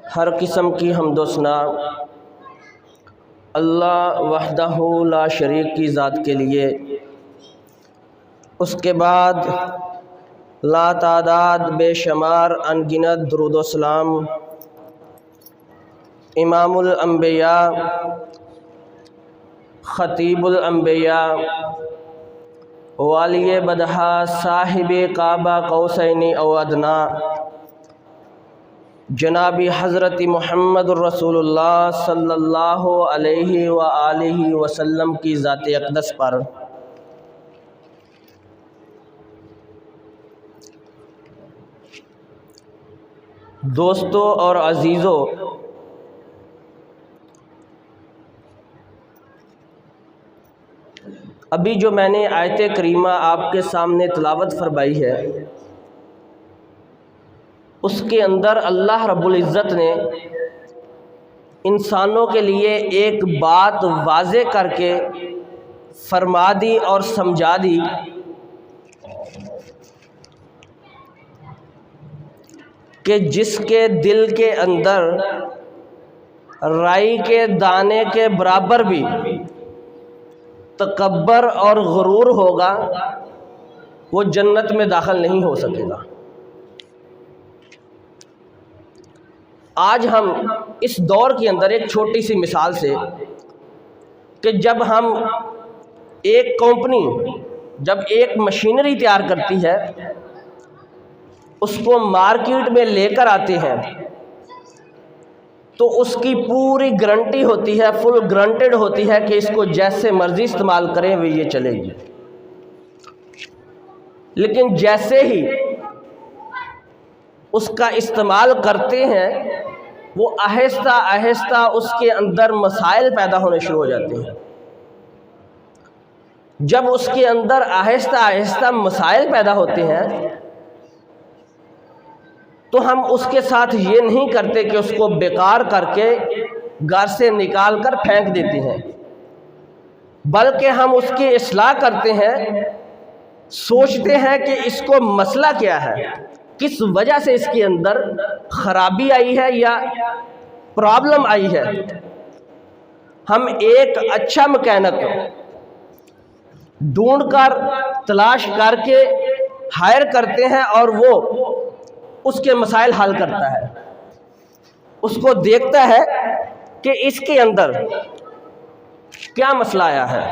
ہر قسم کی حمد و ثنا اللہ وحدہ لا شریک کی ذات کے لیے، اس کے بعد لا تعداد بے شمار انگنت درود و سلام امام الانبیاء، خطیب الانبیاء، والی بدہا، صاحب کعبہ قوسین او ادنا، جناب حضرت محمد الرسول اللہ صلی اللہ علیہ وآلہ وسلم کی ذات اقدس پر دوستو اور عزیزو، ابھی جو میں نے آیت کریمہ آپ کے سامنے تلاوت فرمائی ہے، اس کے اندر اللہ رب العزت نے انسانوں کے لیے ایک بات واضح کر کے فرما دی اور سمجھا دی کہ جس کے دل کے اندر رائی کے دانے کے برابر بھی تکبر اور غرور ہوگا، وہ جنت میں داخل نہیں ہو سکے گا۔ آج ہم اس دور کے اندر ایک چھوٹی سی مثال سے، کہ جب ہم ایک کمپنی جب ایک مشینری تیار کرتی ہے، اس کو مارکیٹ میں لے کر آتے ہیں تو اس کی پوری گارنٹی ہوتی ہے، فل گارنٹیڈ ہوتی ہے کہ اس کو جیسے مرضی استعمال کریں وہ یہ چلے گی۔ لیکن جیسے ہی اس کا استعمال کرتے ہیں، وہ آہستہ آہستہ اس کے اندر مسائل پیدا ہونے شروع ہو جاتے ہیں۔ جب اس کے اندر آہستہ آہستہ مسائل پیدا ہوتے ہیں تو ہم اس کے ساتھ یہ نہیں کرتے کہ اس کو بیکار کر کے گھر سے نکال کر پھینک دیتے ہیں، بلکہ ہم اس کی اصلاح کرتے ہیں، سوچتے ہیں کہ اس کو مسئلہ کیا ہے، کس وجہ سے اس کے اندر خرابی آئی ہے یا پرابلم آئی ہے۔ ہم ایک اچھا مکینک ڈھونڈ کر تلاش کر کے ہائر کرتے ہیں اور وہ اس کے مسائل حل کرتا ہے، اس کو دیکھتا ہے کہ اس کے اندر کیا مسئلہ آیا ہے۔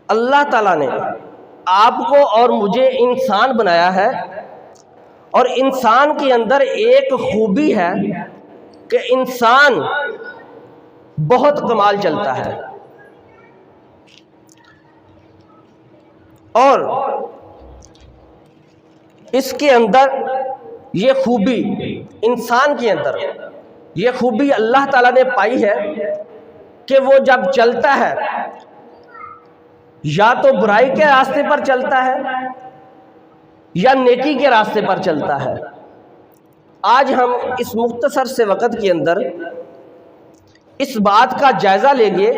اللہ تعالیٰ نے آپ کو اور مجھے انسان بنایا ہے، اور انسان کے اندر ایک خوبی ہے کہ انسان بہت کمال چلتا ہے، اور اس کے اندر یہ خوبی انسان کے اندر یہ خوبی اللہ تعالیٰ نے پائی ہے کہ وہ جب چلتا ہے یا تو برائی کے راستے پر چلتا ہے یا نیکی کے راستے پر چلتا ہے۔ آج ہم اس مختصر سے وقت کے اندر اس بات کا جائزہ لیں گے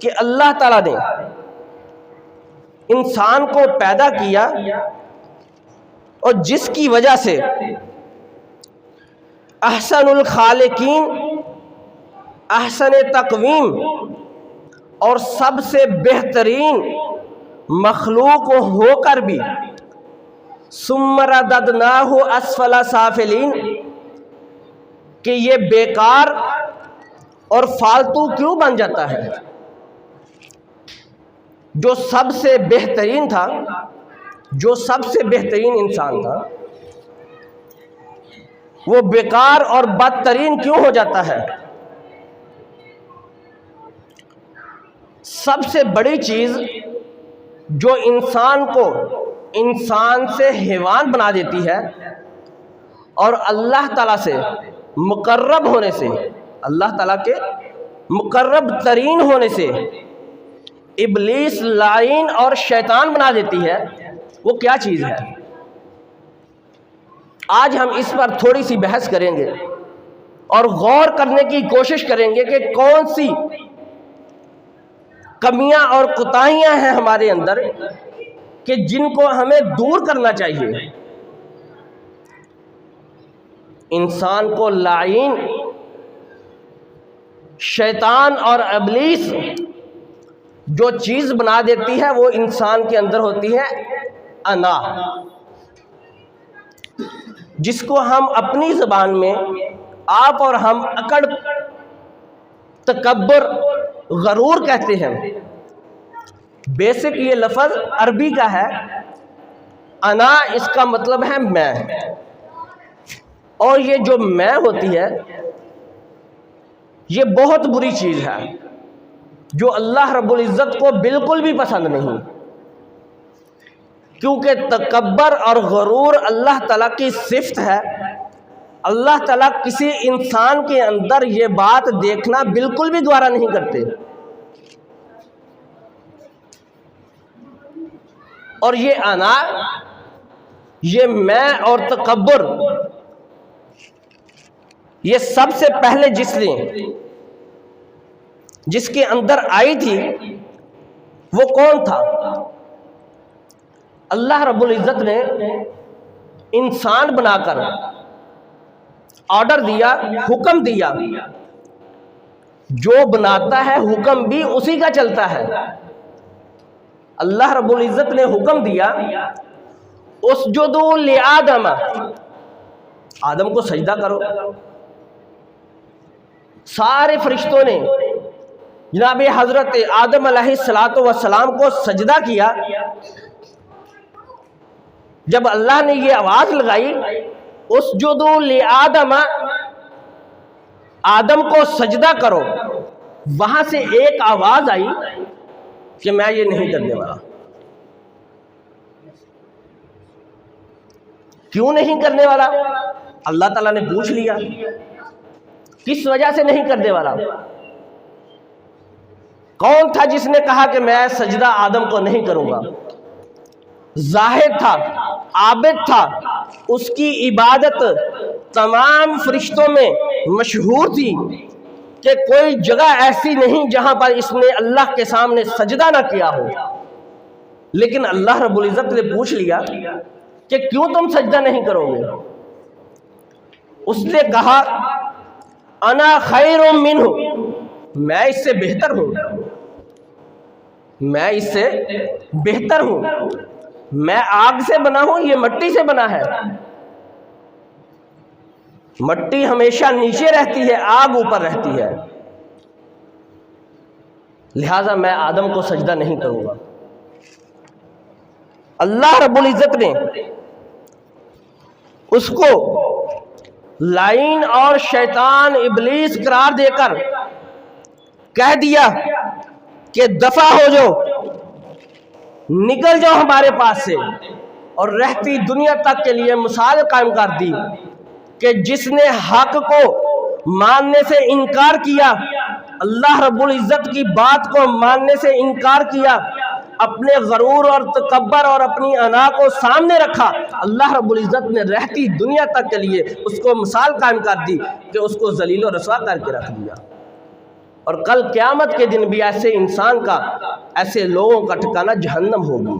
کہ اللہ تعالیٰ نے انسان کو پیدا کیا، اور جس کی وجہ سے احسن الخالقین، احسن تقویم اور سب سے بہترین مخلوق ہو کر بھی ثم رددناہ اسفل سافلین، کہ یہ بیکار اور فالتو کیوں بن جاتا ہے؟ جو سب سے بہترین تھا، جو سب سے بہترین انسان تھا، وہ بیکار اور بدترین کیوں ہو جاتا ہے؟ سب سے بڑی چیز جو انسان کو انسان سے حیوان بنا دیتی ہے اور اللہ تعالیٰ سے مقرب ہونے سے، اللہ تعالیٰ کے مقرب ترین ہونے سے ابلیس، لعین اور شیطان بنا دیتی ہے، وہ کیا چیز ہے؟ آج ہم اس پر تھوڑی سی بحث کریں گے اور غور کرنے کی کوشش کریں گے کہ کون سی کمیاں اور کوتاہیاں ہیں ہمارے اندر کہ جن کو ہمیں دور کرنا چاہیے۔ انسان کو لعین شیطان اور ابلیس جو چیز بنا دیتی ہے وہ انسان کے اندر ہوتی ہے انا، جس کو ہم اپنی زبان میں آپ اور ہم اکڑ، تکبر، غرور کہتے ہیں۔ بیسک یہ لفظ عربی کا ہے، انا اس کا مطلب ہے میں، اور یہ جو میں ہوتی ہے یہ بہت بری چیز ہے جو اللہ رب العزت کو بالکل بھی پسند نہیں، کیونکہ تکبر اور غرور اللہ تعالیٰ کی صفت ہے۔ اللہ تعالیٰ کسی انسان کے اندر یہ بات دیکھنا بالکل بھی گوارا نہیں کرتے، اور یہ انا، یہ میں اور تکبر، یہ سب سے پہلے جس کے اندر آئی تھی وہ کون تھا؟ اللہ رب العزت نے انسان بنا کر آرڈر دیا، حکم دیا، جو بناتا ہے حکم بھی اسی کا چلتا ہے۔ اللہ رب العزت نے حکم دیا اسجدوا لآدم، آدم کو سجدہ کرو۔ سارے فرشتوں نے جناب حضرت آدم علیہ السلام کو سجدہ کیا۔ جب اللہ نے یہ آواز لگائی اسجدوا لآدم، آدم کو سجدہ کرو، وہاں سے ایک آواز آئی کہ میں یہ نہیں کرنے والا۔ کیوں نہیں کرنے والا؟ اللہ تعالیٰ نے پوچھ لیا کس وجہ سے نہیں کرنے والا؟ کون تھا جس نے کہا کہ میں سجدہ آدم کو نہیں کروں گا؟ زاہد تھا، عابد تھا، اس کی عبادت تمام فرشتوں میں مشہور تھی کہ کوئی جگہ ایسی نہیں جہاں پر اس نے اللہ کے سامنے سجدہ نہ کیا ہو۔ لیکن اللہ رب العزت نے پوچھ لیا کہ کیوں تم سجدہ نہیں کرو گے؟ اس نے کہا انا خیر منہ، میں اس سے بہتر ہوں، میں اس سے بہتر ہوں، میں آگ سے بنا ہوں، یہ مٹی سے بنا ہے۔ مٹی ہمیشہ نیچے رہتی ہے، آگ اوپر رہتی ہے، لہذا میں آدم کو سجدہ نہیں کروں گا۔ اللہ رب العزت نے اس کو لعین اور شیطان ابلیس قرار دے کر کہہ دیا کہ دفع ہو جاؤ، نکل جاؤ ہمارے پاس سے، اور رہتی دنیا تک کے لیے مثال قائم کر دی کہ جس نے حق کو ماننے سے انکار کیا، اللہ رب العزت کی بات کو ماننے سے انکار کیا، اپنے غرور اور تکبر اور اپنی انا کو سامنے رکھا، اللہ رب العزت نے رہتی دنیا تک کے لیے اس کو مثال قائم کر دی کہ اس کو ذلیل و رسوا کر کے رکھ دیا۔ اور کل قیامت کے دن بھی ایسے انسان کا، ایسے لوگوں کا ٹھکانہ جہنم ہوگی۔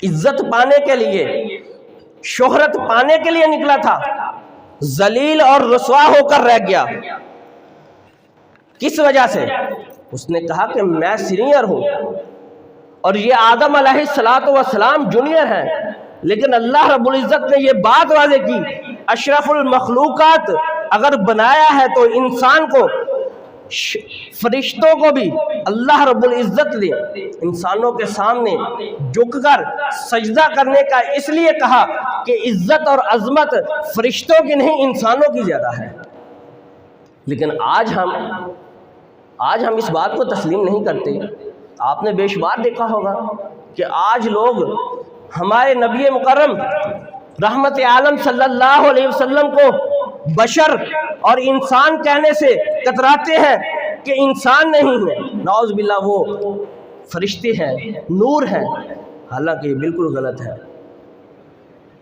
عزت پانے کے لیے، شہرت پانے کے لیے نکلا تھا، ذلیل اور رسوا ہو کر رہ گیا۔ کس وجہ سے؟ اس نے کہا کہ میں سینئر ہوں اور یہ آدم علیہ السلام جونیئر ہیں، لیکن اللہ رب العزت نے یہ بات واضح کی اشرف المخلوقات اگر بنایا ہے تو انسان کو، فرشتوں کو بھی اللہ رب العزت نے انسانوں کے سامنے جھک کر سجدہ کرنے کا اس لیے کہا کہ عزت اور عظمت فرشتوں کی نہیں انسانوں کی زیادہ ہے۔ لیکن آج ہم اس بات کو تسلیم نہیں کرتے۔ آپ نے بے شمار دیکھا ہوگا کہ آج لوگ ہمارے نبی مکرم رحمت عالم صلی اللہ علیہ وسلم کو بشر اور انسان کہنے سے کتراتے ہیں کہ انسان نہیں ہے، نعوذ باللہ وہ فرشتے ہیں، نور ہیں، حالانکہ یہ بالکل غلط ہے۔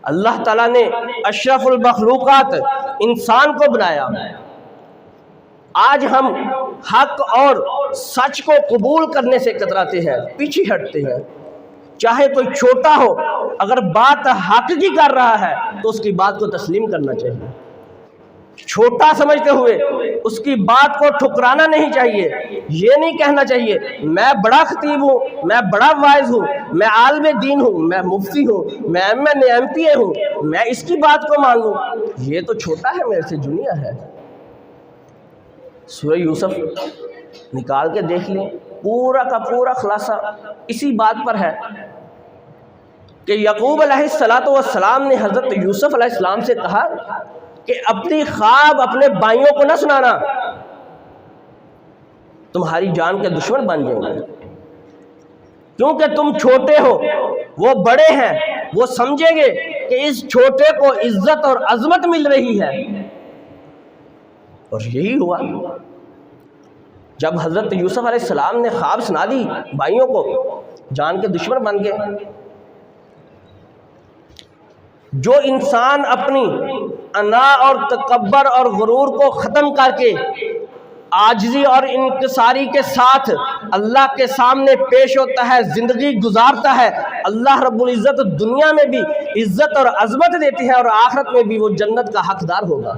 اللہ تعالیٰ نے اشرف المخلوقات انسان کو بنایا۔ آج ہم حق اور سچ کو قبول کرنے سے کتراتے ہیں، پیچھے ہٹتے ہیں، چاہے کوئی چھوٹا ہو، اگر بات حق کی کر رہا ہے تو اس کی بات کو تسلیم کرنا چاہیے، چھوٹا سمجھتے ہوئے اس کی بات کو ٹھکرانا نہیں چاہیے۔ یہ نہیں کہنا چاہیے میں بڑا خطیب ہوں، میں بڑا واعظ ہوں، میں عالم دین ہوں، میں مفتی ہوں، میں ایم پی اے ہوں، میں اس کی بات کو مان لوں، یہ تو چھوٹا ہے، میرے سے جونیئر ہے۔ سورہ یوسف نکال کے دیکھ لیں، پورا کا پورا خلاصہ اسی بات پر ہے کہ یعقوب علیہ السلام نے حضرت یوسف علیہ السلام سے کہا کہ اپنی خواب اپنے بھائیوں کو نہ سنانا، تمہاری جان کے دشمن بن جائیں گے، کیونکہ تم چھوٹے ہو، وہ بڑے ہیں، وہ سمجھیں گے کہ اس چھوٹے کو عزت اور عظمت مل رہی ہے۔ اور یہی ہوا، جب حضرت یوسف علیہ السلام نے خواب سنا دی بھائیوں کو، جان کے دشمن بن گئے۔ جو انسان اپنی انا اور تکبر اور غرور کو ختم کر کے عاجزی اور انکساری کے ساتھ اللہ کے سامنے پیش ہوتا ہے، زندگی گزارتا ہے، اللہ رب العزت دنیا میں بھی عزت اور عظمت دیتی ہے اور آخرت میں بھی وہ جنت کا حقدار ہوگا۔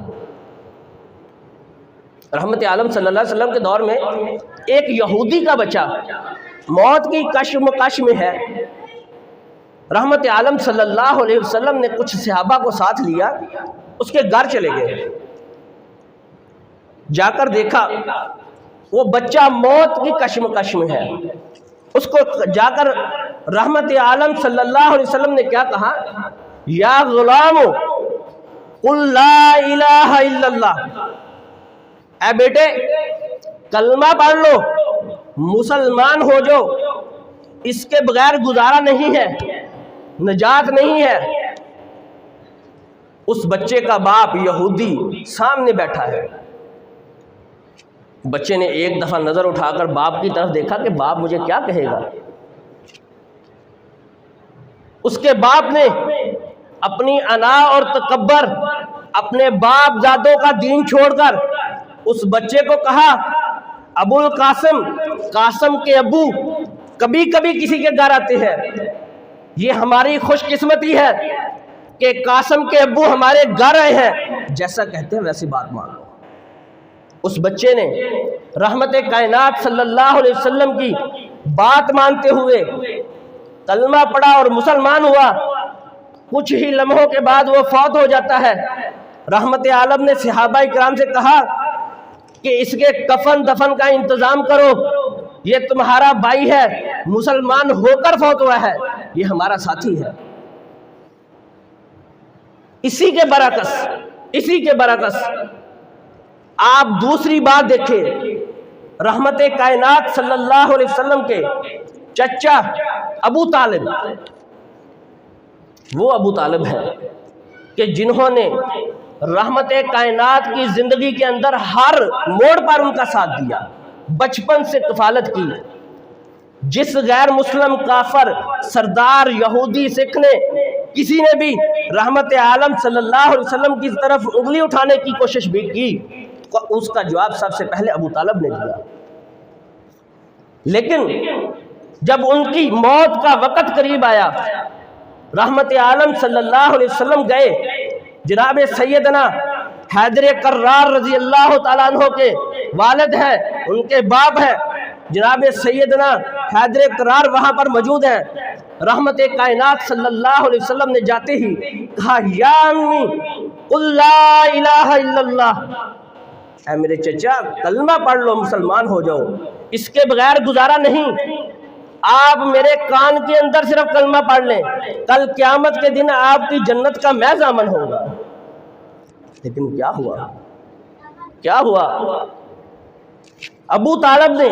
رحمت عالم صلی اللہ علیہ وسلم کے دور میں ایک یہودی کا بچہ موت کی کشمکش میں ہے، رحمت عالم صلی اللہ علیہ وسلم نے کچھ صحابہ کو ساتھ لیا، اس کے گھر چلے گئے، جا کر دیکھا وہ بچہ موت کی کشمکش میں ہے۔ اس کو جا کر رحمت عالم صلی اللہ علیہ وسلم نے کیا کہا، یا غلام قل لا الہ الا اللہ، اے بیٹے کلمہ پڑھ لو، مسلمان ہو جو، اس کے بغیر گزارا نہیں ہے، نجات نہیں ہے۔ اس بچے کا باپ یہودی سامنے بیٹھا ہے، بچے نے ایک دفعہ نظر اٹھا کر باپ کی طرف دیکھا کہ باپ مجھے کیا کہے گا۔ اس کے باپ نے اپنی انا اور تکبر، اپنے باپ دادوں کا دین چھوڑ کر اس بچے کو کہا، ابو القاسم، قاسم کے ابو کبھی کبھی کسی کے گھر آتے ہیں، یہ ہماری خوش قسمتی ہے کہ قاسم کے ابو ہمارے گھر آئے ہیں، جیسا کہتے ہیں ویسی بات مان لو۔ اس بچے نے رحمت کائنات صلی اللہ علیہ وسلم کی بات مانتے ہوئے کلمہ پڑھا اور مسلمان ہوا، کچھ ہی لمحوں کے بعد وہ فوت ہو جاتا ہے۔ رحمت عالم نے صحابہ اکرام سے کہا کہ اس کے کفن دفن کا انتظام کرو، یہ تمہارا بھائی ہے، مسلمان ہو کر فوت ہوا ہے، یہ ہمارا ساتھی ہے۔ اسی کے برعکس آپ دوسری بات دیکھیں، رحمت کائنات صلی اللہ علیہ وسلم کے چچا ابو طالب، وہ ابو طالب ہے کہ جنہوں نے رحمت کائنات کی زندگی کے اندر ہر موڑ پر ان کا ساتھ دیا، بچپن سے کفالت کی۔ جس غیر مسلم کافر، سردار، یہودی، سکھ نے کسی نے بھی رحمت عالم صلی اللہ علیہ وسلم کی طرف انگلی اٹھانے کی کوشش بھی کی، اس کا جواب سب سے پہلے ابو طالب نے دیا۔ لیکن جب ان کی موت کا وقت قریب آیا، رحمت عالم صلی اللہ علیہ وسلم گئے، جناب سیدنا حیدر کرار رضی اللہ تعالیٰ عنہ کے والد ہیں، ان کے باپ ہیں، جناب سیدنا حیدر کرار وہاں پر موجود ہیں۔ رحمت کائنات صلی اللہ علیہ وسلم نے جاتے ہی کہا، یا امی قل لا الہ الا اللہ، اے میرے چچا کلمہ پڑھ لو، مسلمان ہو جاؤ، اس کے بغیر گزارا نہیں۔ آپ میرے کان کے اندر صرف کلمہ پڑھ لیں، کل قیامت کے دن آپ کی جنت کا میں ضامن ہوگا۔ لیکن کیا ہوا؟ ابو طالب نے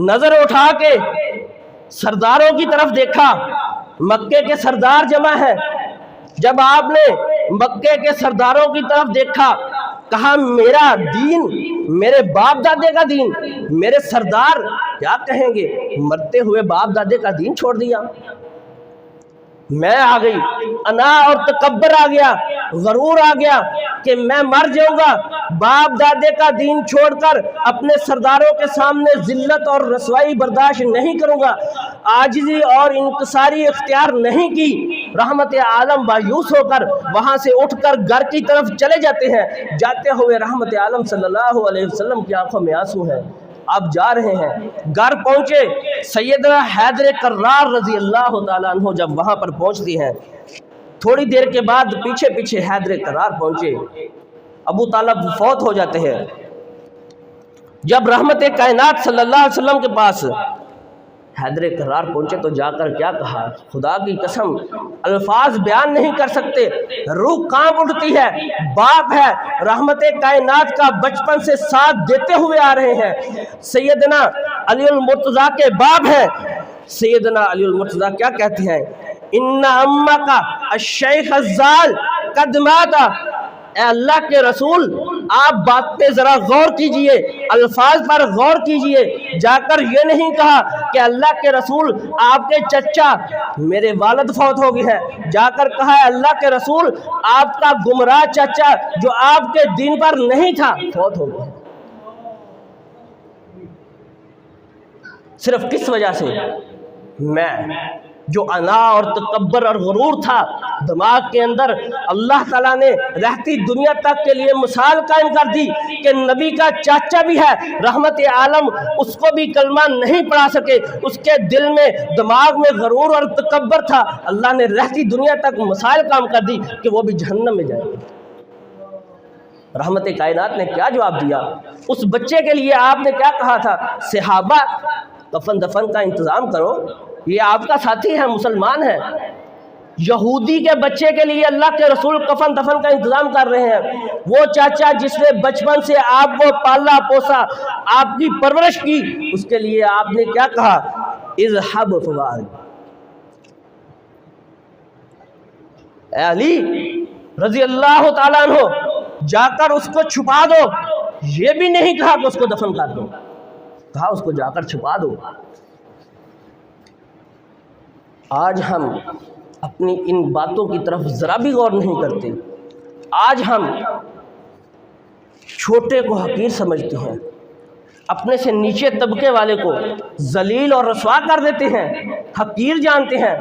نظر اٹھا کے سرداروں کی طرف دیکھا، مکے کے سردار جمع ہیں۔ جب آپ نے مکے کے سرداروں کی طرف دیکھا، کہا میرا دین، میرے باپ دادے کا دین، میرے سردار کیا کہیں گے، مرتے ہوئے باپ دادے کا دین چھوڑ دیا۔ میں آ گئی، انا اور تکبر آ گیا، غرور آ گیا کہ میں مر جاؤں گا، باپ دادے کا دین چھوڑ کر اپنے سرداروں کے سامنے ذلت اور رسوائی برداشت نہیں کروں گا، عاجزی اور انکساری اختیار نہیں کی۔ رحمت عالم مایوس ہو کر وہاں سے اٹھ کر گھر کی طرف چلے جاتے ہیں، جاتے ہوئے رحمت عالم صلی اللہ علیہ وسلم کی آنکھوں میں آنسو ہیں۔ آپ جا رہے ہیں، گھر پہنچے، سیدنا حیدر کرار رضی اللہ تعالیٰ عنہ جب وہاں پر پہنچتی ہیں، تھوڑی دیر کے بعد پیچھے پیچھے حیدر کرار پہنچے، ابو طالب فوت ہو جاتے ہیں۔ جب رحمت کائنات صلی اللہ علیہ وسلم کے پاس حیدر کرار پہنچے تو جا کر کیا کہا، خدا کی قسم الفاظ بیان نہیں کر سکتے، روح کانپ اٹھتی ہے۔ باپ ہے، رحمت کائنات کا بچپن سے ساتھ دیتے ہوئے آ رہے ہیں، سیدنا علی المرتضیٰ کے باپ ہیں۔ سیدنا علی المرتضیٰ کیا کہتے ہیں، ان امک الشیخ الزال قد مات۔ اے اللہ کے رسول، آپ بات پہ ذرا غور کیجئے، الفاظ پر غور کیجئے۔ جا کر یہ نہیں کہا کہ اللہ کے رسول آپ کے چچا میرے والد فوت ہو گئے ہیں، جا کر کہا ہے اللہ کے رسول آپ کا گمراہ چچا جو آپ کے دین پر نہیں تھا فوت ہو گئے۔ صرف کس وجہ سے، میں جو انا اور تکبر اور غرور تھا دماغ کے اندر، اللہ تعالیٰ نے رہتی دنیا تک کے لیے مثال قائم کر دی کہ نبی کا چاچا بھی ہے، رحمت عالم اس کو بھی کلمہ نہیں پڑھا سکے، اس کے دل میں دماغ میں غرور اور تکبر تھا، اللہ نے رہتی دنیا تک مثال قائم کر دی کہ وہ بھی جہنم میں جائے گا۔ رحمت کائنات نے کیا جواب دیا، اس بچے کے لیے آپ نے کیا کہا تھا، صحابہ کفن دفن کا انتظام کرو، یہ آپ کا ساتھی ہے، مسلمان ہے۔ یہودی کے بچے کے لیے اللہ کے رسول کفن دفن کا انتظام کر رہے ہیں، وہ چاچا جس نے بچپن سے آپ کو پالا پوسا، آپ کی پرورش کی، اس کے لیے آپ نے کیا کہا، اذهب فوال، اے علی رضی اللہ تعالیٰ عنہ جا کر اس کو چھپا دو۔ یہ بھی نہیں کہا کہ اس کو دفن کر دو، کہا اس کو جا کر چھپا دو۔ آج ہم اپنی ان باتوں کی طرف ذرا بھی غور نہیں کرتے، آج ہم چھوٹے کو حقیر سمجھتے ہیں، اپنے سے نیچے طبقے والے کو ذلیل اور رسوا کر دیتے ہیں، حقیر جانتے ہیں۔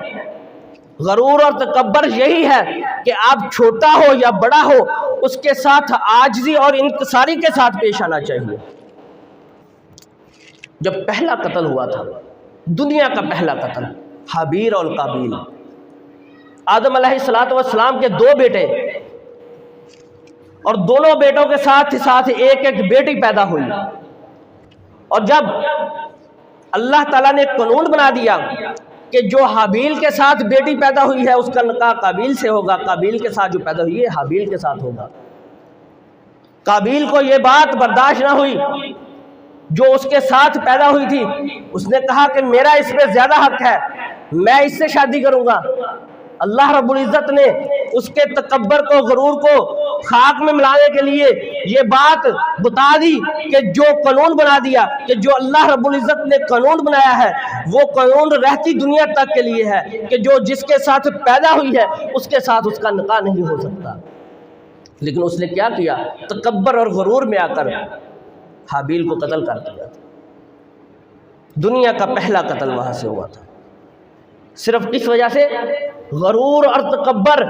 غرور اور تکبر یہی ہے کہ آپ چھوٹا ہو یا بڑا ہو اس کے ساتھ عاجزی اور انکساری کے ساتھ پیش آنا چاہیے۔ جب پہلا قتل ہوا تھا، دنیا کا پہلا قتل، حابیل اور قابیل، آدم علیہ السلام کے دو بیٹے، اور دونوں بیٹوں کے ساتھ ساتھ ایک ایک بیٹی پیدا ہوئی، اور جب اللہ تعالیٰ نے قانون بنا دیا کہ جو حابیل کے ساتھ بیٹی پیدا ہوئی ہے اس کا نکاح قابیل سے ہوگا، قابیل کے ساتھ جو پیدا ہوئی ہے حابیل کے ساتھ ہوگا۔ قابیل کو یہ بات برداشت نہ ہوئی، جو اس کے ساتھ پیدا ہوئی تھی، اس نے کہا کہ میرا اس پہ زیادہ حق ہے، میں اس سے شادی کروں گا۔ اللہ رب العزت نے اس کے تکبر کو، غرور کو خاک میں ملانے کے لیے یہ بات بتا دی کہ جو قانون بنا دیا، کہ جو اللہ رب العزت نے قانون بنایا ہے وہ قانون رہتی دنیا تک کے لیے ہے کہ جو جس کے ساتھ پیدا ہوئی ہے اس کے ساتھ اس کا نکاح نہیں ہو سکتا۔ لیکن اس نے کیا کیا، تکبر اور غرور میں آ کر حابیل کو قتل کر دیا۔ دنیا کا پہلا قتل وہاں سے ہوا تھا، صرف کس وجہ سے، غرور اور تکبر۔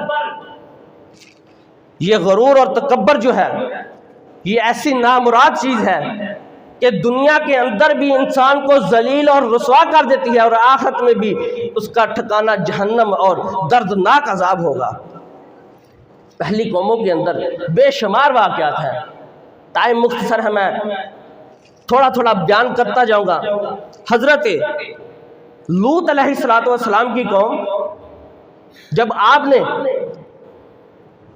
یہ غرور اور تکبر جو ہے یہ ایسی نامراد چیز ہے کہ دنیا کے اندر بھی انسان کو ذلیل اور رسوا کر دیتی ہے، اور آخرت میں بھی اس کا ٹھکانہ جہنم اور دردناک عذاب ہوگا۔ پہلی قوموں کے اندر بے شمار واقعات ہیں، ٹائم مختصر ہے، میں تھوڑا تھوڑا بیان کرتا جاؤں گا۔ حضرت لوط علیہ السلام کی قوم، جب آپ نے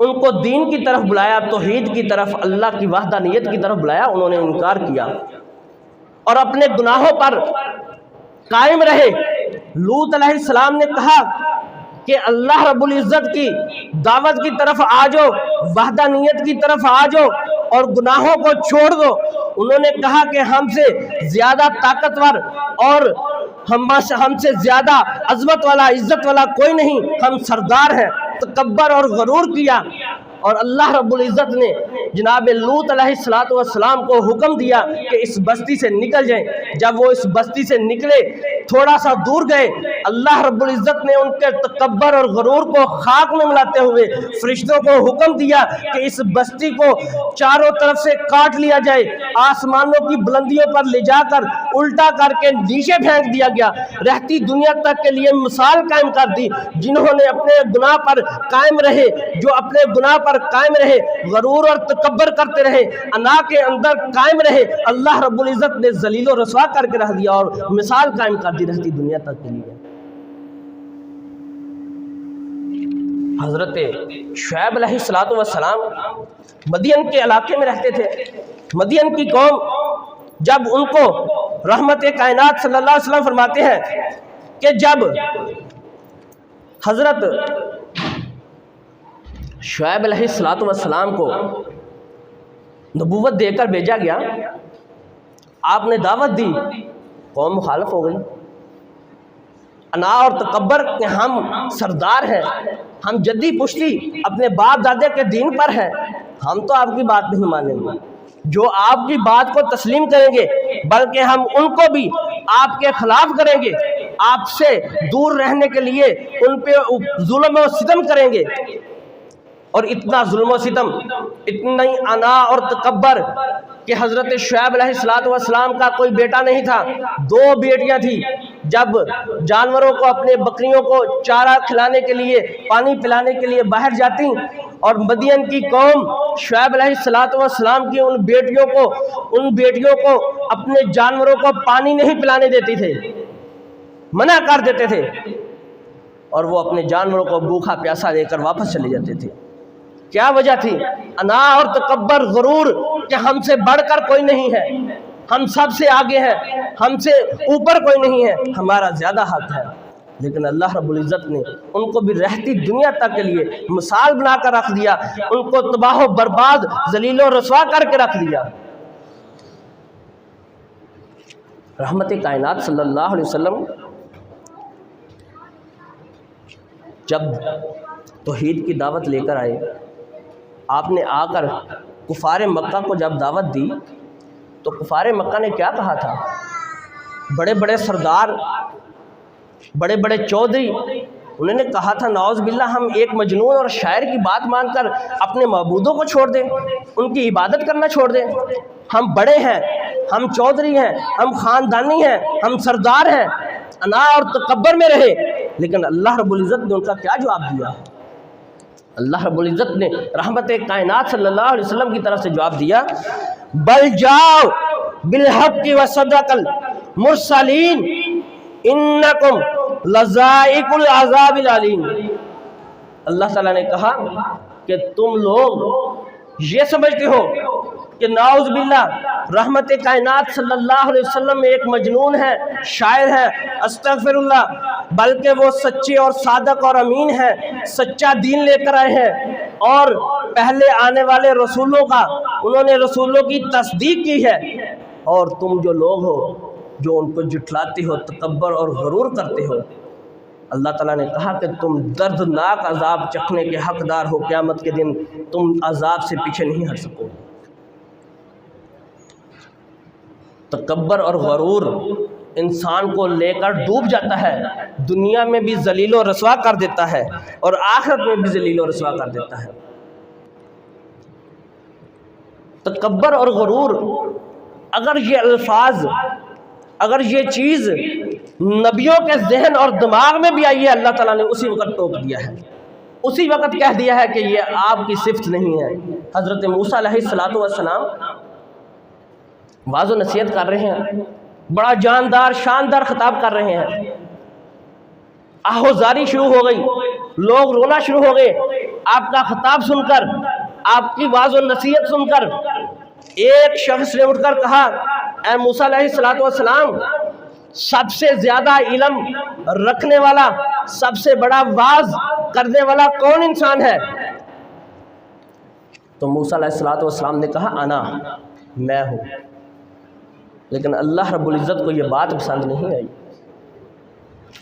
ان کو دین کی طرف بلایا، توحید کی طرف، اللہ کی وحدانیت کی طرف بلایا، انہوں نے انکار کیا اور اپنے گناہوں پر قائم رہے۔ لوط علیہ السلام نے کہا کہ اللہ رب العزت کی دعوت کی طرف آ جاؤ، وحدانیت کی طرف آ جاؤ اور گناہوں کو چھوڑ دو۔ انہوں نے کہا کہ ہم سے زیادہ طاقتور اور ہم سے زیادہ عظمت والا عزت والا کوئی نہیں، ہم سردار ہیں۔ تکبر اور غرور کیا، اور اللہ رب العزت نے جناب لوط علیہ السلام کو حکم دیا کہ اس بستی سے نکل جائیں۔ جب وہ اس بستی سے نکلے، تھوڑا سا دور گئے، اللہ رب العزت نے ان کے تکبر اور غرور کو خاک میں ملاتے ہوئے فرشتوں کو حکم دیا کہ اس بستی کو چاروں طرف سے کاٹ لیا جائے، آسمانوں کی بلندیوں پر لے جا کر الٹا کر کے نیچے پھینک دیا گیا۔ رہتی دنیا تک کے لیے مثال قائم کر دی، جنہوں نے اپنے گناہ پر قائم رہے، جو اپنے گناہ پر قائم رہے، غرور اور تکبر کرتے رہے، انا کے اندر قائم رہے، اللہ رب العزت نے ذلیل و رسوا کر کے رکھ دیا اور مثال قائم کر دی رہتی دنیا تک کے لیے۔ حضرت شعیب علیہ السلام مدین کے علاقے میں رہتے تھے۔ مدین کی قوم جب ان کو رحمت کائنات صلی اللہ علیہ وسلم فرماتے ہیں کہ جب حضرت شعیب علیہ السلام کو نبوت دے کر بھیجا گیا، آپ نے دعوت دی، قوم مخالف ہو گئی۔ انا اور تکبر کہ ہم سردار ہیں، ہم جدی پشتی اپنے باپ دادے کے دین پر ہیں، ہم تو آپ کی بات نہیں مانیں گے، جو آپ کی بات کو تسلیم کریں گے بلکہ ہم ان کو بھی آپ کے خلاف کریں گے، آپ سے دور رہنے کے لیے ان پہ ظلم و ستم کریں گے۔ اور اتنا ظلم و ستم، اتنی انا اور تکبر کہ حضرت شعیب علیہ السلام کا کوئی بیٹا نہیں تھا، 2 بیٹیاں تھیں۔ جب جانوروں کو، اپنے بکریوں کو چارہ کھلانے کے لیے، پانی پلانے کے لیے باہر جاتی، اور مدین کی قوم شعیب علیہ السلام کی ان بیٹیوں کو اپنے جانوروں کو پانی نہیں پلانے دیتی تھے، منع کر دیتے تھے، اور وہ اپنے جانوروں کو بھوکا پیاسا لے کر واپس چلے جاتے تھے۔ کیا وجہ تھی؟ انا اور تکبر، غرور کہ ہم سے بڑھ کر کوئی نہیں ہے، ہم سب سے آگے ہیں، ہم سے اوپر کوئی نہیں ہے، ہمارا زیادہ حق ہے۔ لیکن اللہ رب العزت نے ان کو بھی رہتی دنیا تک کے لیے مثال بنا کر رکھ دیا، ان کو تباہ و برباد، ذلیل و رسوا کر کے رکھ دیا۔ رحمت کائنات صلی اللہ علیہ وسلم جب توحید کی دعوت لے کر آئے، آپ نے آ کر کفار مکہ کو جب دعوت دی تو کفار مکہ نے کیا کہا تھا؟ بڑے بڑے سردار، بڑے بڑے چودھری، انہوں نے کہا تھا نعوذ باللہ ہم ایک مجنون اور شاعر کی بات مان کر اپنے معبودوں کو چھوڑ دیں، ان کی عبادت کرنا چھوڑ دیں۔ ہم بڑے ہیں، ہم چودھری ہیں، ہم خاندانی ہیں، ہم سردار ہیں، انا اور تکبر میں رہے۔ لیکن اللہ رب العزت نے ان کا کیا جواب دیا؟ اللہ رب العزت نے رحمت کائنات صلی اللہ علیہ وسلم کی طرف سے جواب دیا، بل جاؤ بالحق وصدق المرسلین انکم لذائق العذاب العلیم۔ اللہ تعالیٰ نے کہا کہ تم لوگ یہ سمجھتے ہو کہ نعوذ باللہ رحمت کائنات صلی اللہ علیہ وسلم ایک مجنون ہے، شاعر ہے، استغفر اللہ، بلکہ وہ سچے اور صادق اور امین ہیں، سچا دین لے کر آئے ہیں، اور پہلے آنے والے رسولوں کا انہوں نے رسولوں کی تصدیق کی ہے، اور تم جو لوگ ہو جو ان کو جھٹلاتے ہو، تکبر اور غرور کرتے ہو۔ اللہ تعالیٰ نے کہا کہ تم دردناک عذاب چکھنے کے حقدار ہو، قیامت کے دن تم عذاب سے پیچھے نہیں ہٹ سکو گے۔ تکبر اور غرور انسان کو لے کر ڈوب جاتا ہے، دنیا میں بھی ذلیل و رسوا کر دیتا ہے اور آخرت میں بھی ذلیل و رسوا کر دیتا ہے۔ تکبر اور غرور، اگر یہ الفاظ، اگر یہ چیز نبیوں کے ذہن اور دماغ میں بھی آئی ہے، اللہ تعالیٰ نے اسی وقت ٹوک دیا ہے، اسی وقت کہہ دیا ہے کہ یہ آپ کی صفت نہیں ہے۔ حضرت موسیٰ علیہ السلام واعظ و نصیحت کر رہے ہیں، بڑا جاندار شاندار خطاب کر رہے ہیں، آہوزاری شروع ہو گئی، لوگ رونا شروع ہو گئے آپ کا خطاب سن کر، آپ کی واعظ و نصیحت سن کر۔ ایک شخص نے اٹھ کر کہا، اے موسیٰ علیہ السلام، سب سے زیادہ علم رکھنے والا، سب سے بڑا واعظ کرنے والا کون انسان ہے؟ تو موسیٰ علیہ السلام نے کہا انا، میں ہوں۔ لیکن اللہ رب العزت کو یہ بات پسند نہیں آئی۔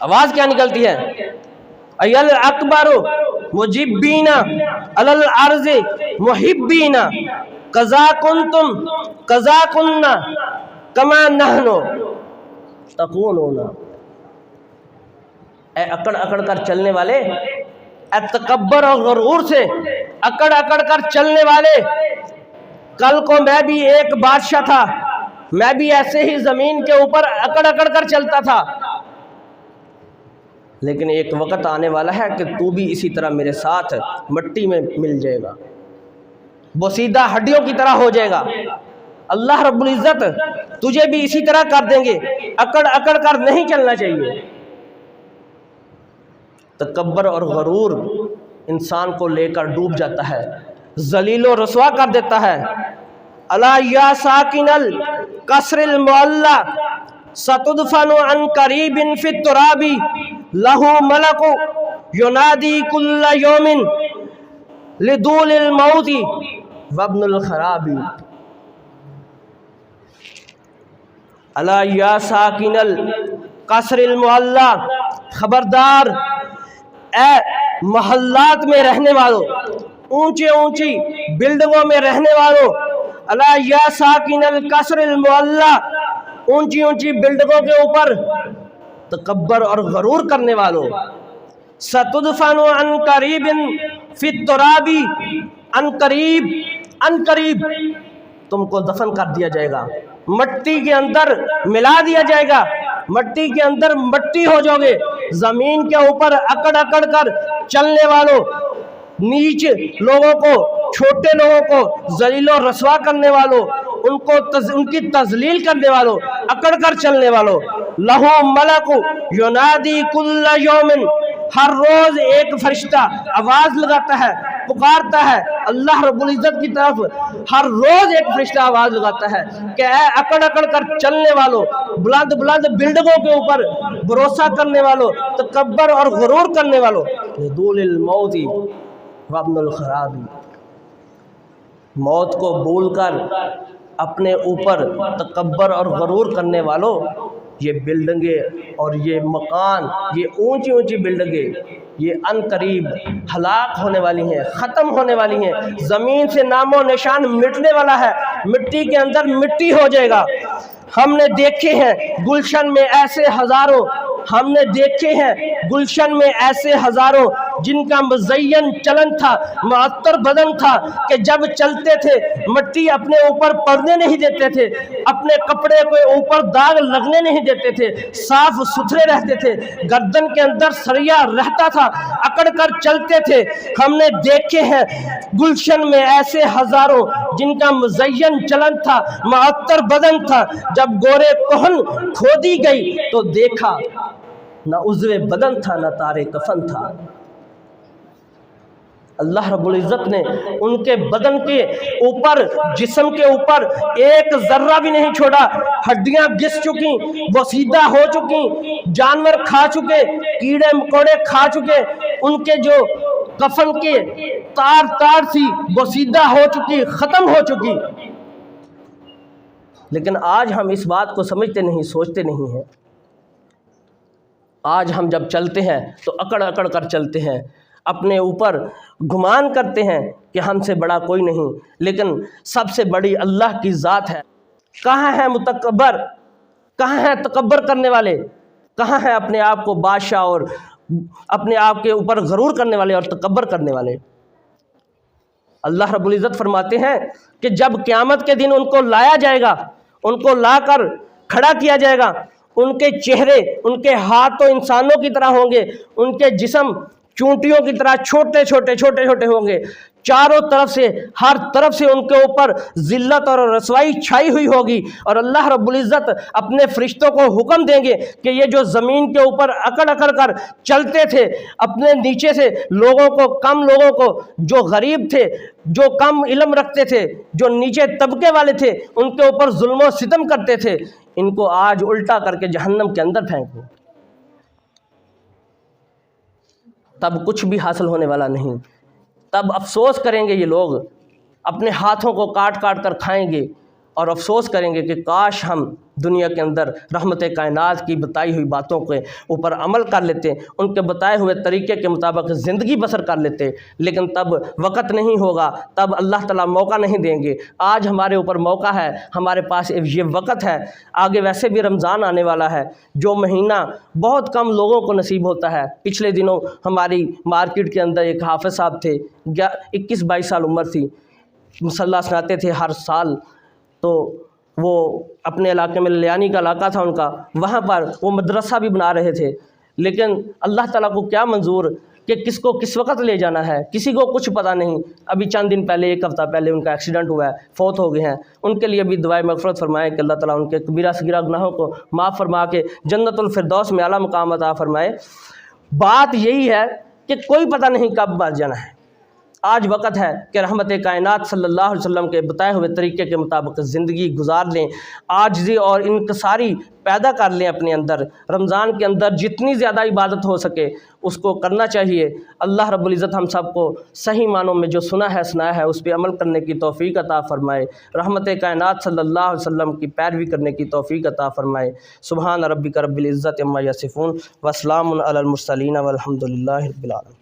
آواز کیا نکلتی ہے؟ ایل اکبر مجبینا علل عرض محبینا قضا کنتم قضا کننا کما نحنو تکونونا۔ اے اکڑ اکڑ کر چلنے والے، اے تکبر اور غرور سے اکڑ اکڑ کر چلنے والے، کل کو میں بھی ایک بادشاہ تھا، میں بھی ایسے ہی زمین کے اوپر اکڑ اکڑ کر چلتا تھا، لیکن ایک وقت آنے والا ہے کہ تو بھی اسی طرح میرے ساتھ مٹی میں مل جائے گا، بوسیدہ ہڈیوں کی طرح ہو جائے گا۔ اللہ رب العزت تجھے بھی اسی طرح کر دیں گے، اکڑ اکڑ کر نہیں چلنا چاہیے۔ تکبر اور غرور انسان کو لے کر ڈوب جاتا ہے، ذلیل و رسوا کر دیتا ہے۔ الا یا ساکن القصر المعلی ستدفن عن قریب فی التراب لہ ملک ینادی کل یوم لدول الموت وابن الخراب۔ الا یا ساکن القصر المعلی، خبردار اے محلات میں رہنے والوں، اونچے اونچی بلڈنگوں میں رہنے والوں، الا یا ساکن القصر المعلی، اونچی اونچی بلڈنگوں کے اوپر تکبر اور غرور کرنے والوں، ستدفن عن قریب فی التراب، عن قریب تم کو دفن کر دیا جائے گا، مٹی کے اندر ملا دیا جائے گا، مٹی کے اندر مٹی ہو جاؤ گے۔ زمین کے اوپر اکڑ اکڑ کر چلنے والوں، نیچ لوگوں کو، چھوٹے لوگوں کو ذلیل و رسوا کرنے والوں، ان کی تذلیل کرنے والوں، اکڑ کر چلنے والوں، لہو ملک ینادی کل یوم، ہر روز ایک فرشتہ آواز لگاتا ہے، پکارتا ہے اللہ رب العزت کی طرف، ہر روز ایک فرشتہ آواز لگاتا ہے کہ اے اکڑ اکڑ کر چلنے والوں، بلند بلند بلڈنگوں کے اوپر بھروسہ کرنے والوں، تکبر اور غرور کرنے والوں، لدول الموت وابن الخراب، موت کو بھول کر اپنے اوپر تکبر اور غرور کرنے والوں، یہ بلڈنگیں اور یہ مکان، یہ اونچی اونچی بلڈنگیں، یہ ان قریب ہلاک ہونے والی ہیں، ختم ہونے والی ہیں، زمین سے نام و نشان مٹنے والا ہے، مٹی کے اندر مٹی ہو جائے گا۔ ہم نے دیکھے ہیں گلشن میں ایسے ہزاروں، ہم نے دیکھے ہیں گلشن میں ایسے ہزاروں جن کا مزین چلن تھا، معطر بدن تھا، کہ جب چلتے تھے مٹی اپنے اوپر پڑنے نہیں دیتے تھے، اپنے کپڑے کے اوپر داغ لگنے نہیں دیتے تھے، صاف ستھرے رہتے تھے، گردن کے اندر سریا رہتا تھا، اکڑ کر چلتے تھے۔ ہم نے دیکھے ہیں گلشن میں ایسے ہزاروں جن کا مزین چلن تھا، معطر بدن تھا، جب گورے کہن کھودی گئی تو دیکھا نہ عضو بدن تھا، نہ تارے کفن تھا۔ اللہ رب العزت نے ان کے بدن کے اوپر، جسم کے اوپر ایک ذرہ بھی نہیں چھوڑا، ہڈیاں گھس چکی، بوسیدہ ہو چکی، جانور کھا چکے، کیڑے مکوڑے کھا چکے، ان کے جو کفن کے تار تار سی بوسیدہ ہو چکی، ختم ہو چکی۔ لیکن آج ہم اس بات کو سمجھتے نہیں، سوچتے نہیں ہیں۔ آج ہم جب چلتے ہیں تو اکڑ اکڑ کر چلتے ہیں، اپنے اوپر گمان کرتے ہیں کہ ہم سے بڑا کوئی نہیں، لیکن سب سے بڑی اللہ کی ذات ہے۔ کہاں ہے متکبر؟ کہاں ہیں تکبر کرنے والے؟ کہاں ہیں اپنے آپ کو بادشاہ اور اپنے آپ کے اوپر غرور کرنے والے اور تکبر کرنے والے؟ اللہ رب العزت فرماتے ہیں کہ جب قیامت کے دن ان کو لایا جائے گا، ان کو لا کر کھڑا کیا جائے گا، ان کے چہرے، ان کے ہاتھ تو انسانوں کی طرح ہوں گے، ان کے جسم چونٹیوں کی طرح چھوٹے چھوٹے چھوٹے چھوٹے ہوں گے، چاروں طرف سے، ہر طرف سے ان کے اوپر ذلت اور رسوائی چھائی ہوئی ہوگی، اور اللہ رب العزت اپنے فرشتوں کو حکم دیں گے کہ یہ جو زمین کے اوپر اکڑ اکڑ کر چلتے تھے، اپنے نیچے سے لوگوں کو، کم لوگوں کو، جو غریب تھے، جو کم علم رکھتے تھے، جو نیچے طبقے والے تھے، ان کے اوپر ظلم و ستم کرتے تھے، ان کو آج الٹا کر کے جہنم کے اندر پھینک دو، تب کچھ بھی حاصل ہونے والا نہیں۔ تب افسوس کریں گے یہ لوگ، اپنے ہاتھوں کو کاٹ کاٹ کر کھائیں گے اور افسوس کریں گے کہ کاش ہم دنیا کے اندر رحمت کائنات کی بتائی ہوئی باتوں کے اوپر عمل کر لیتے، ان کے بتائے ہوئے طریقے کے مطابق زندگی بسر کر لیتے، لیکن تب وقت نہیں ہوگا، تب اللہ تعالیٰ موقع نہیں دیں گے۔ آج ہمارے اوپر موقع ہے، ہمارے پاس یہ وقت ہے، آگے ویسے بھی رمضان آنے والا ہے، جو مہینہ بہت کم لوگوں کو نصیب ہوتا ہے۔ پچھلے دنوں ہماری مارکیٹ کے اندر ایک حافظ صاحب تھے، 21-22 سال عمر تھی، مصلی سناتے تھے ہر سال، تو وہ اپنے علاقے میں لیانی کا علاقہ تھا ان کا، وہاں پر وہ مدرسہ بھی بنا رہے تھے، لیکن اللہ تعالیٰ کو کیا منظور کہ کس کو کس وقت لے جانا ہے، کسی کو کچھ پتہ نہیں۔ ابھی چند دن پہلے، ایک ہفتہ پہلے ان کا ایکسیڈنٹ ہوا ہے، فوت ہو گئے ہیں۔ ان کے لیے بھی دعائے مغفرت فرمائیں کہ اللہ تعالیٰ ان کے کبیرہ صغیرہ گناہوں کو معاف فرما کے جنت الفردوس میں اعلیٰ مقام عطا فرمائے۔ بات یہی ہے کہ کوئی پتہ نہیں کب مر جانا ہے۔ آج وقت ہے کہ رحمت کائنات صلی اللہ علیہ وسلم کے بتائے ہوئے طریقے کے مطابق زندگی گزار لیں، عاجزی اور انکساری پیدا کر لیں اپنے اندر۔ رمضان کے اندر جتنی زیادہ عبادت ہو سکے اس کو کرنا چاہیے۔ اللہ رب العزت ہم سب کو صحیح معنوں میں جو سنا ہے سنایا ہے اس پہ عمل کرنے کی توفیق عطا فرمائے، رحمت کائنات صلی اللہ علیہ وسلم کی پیروی کرنے کی توفیق عطا فرمائے۔ سبحان ربک رب العزت عما یصفون وسلام علی المرسلین والحمد للہ رب العالمین۔